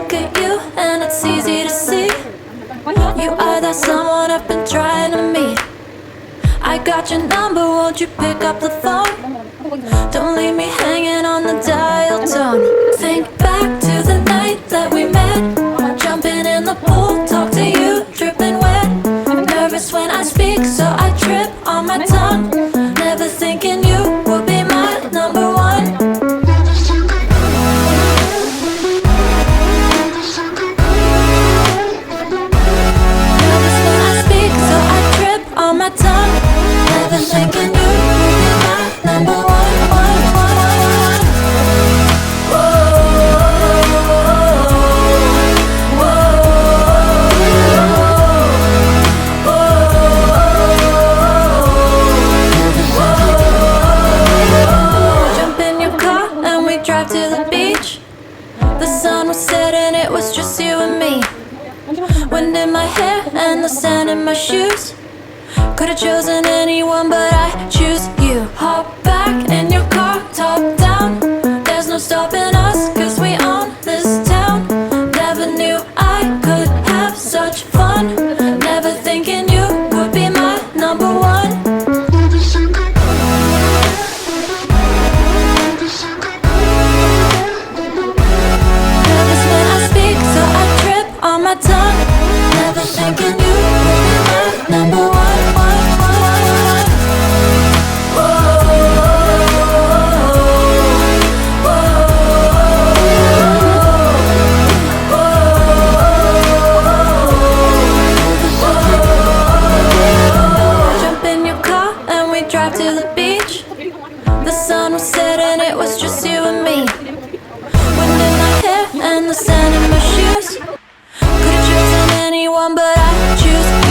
look at you and it's easy to see. You are that someone I've been trying to meet. I got your number, won't you pick up the phone? Don't leave me hanging on the dial tone. Think back to the night that we met, jumping in the pool, talk to you, dripping wet. Nervous when I speak, so I trip on my tongue. Never thinking you would be my number one. Nervous when I speak, so I trip on my tongue. Never thinking you would be my number one. Drive to the beach. The sun was setting, it was just you and me. Wind in my hair and the sand in my shoes. Could've chosen anyone, but I choose you. Hop back in your car, top down. There's no stopping us, cause we own this town. Never knew I could have such fun. Never thinking you would be my number one. Tongue, never thinking you would be my number one. Jump in your car and we drive to the beach. The sun was setting, it was just you and me. Wind in my hair and the sand in my shoes. Could've chosen anyone, but I choose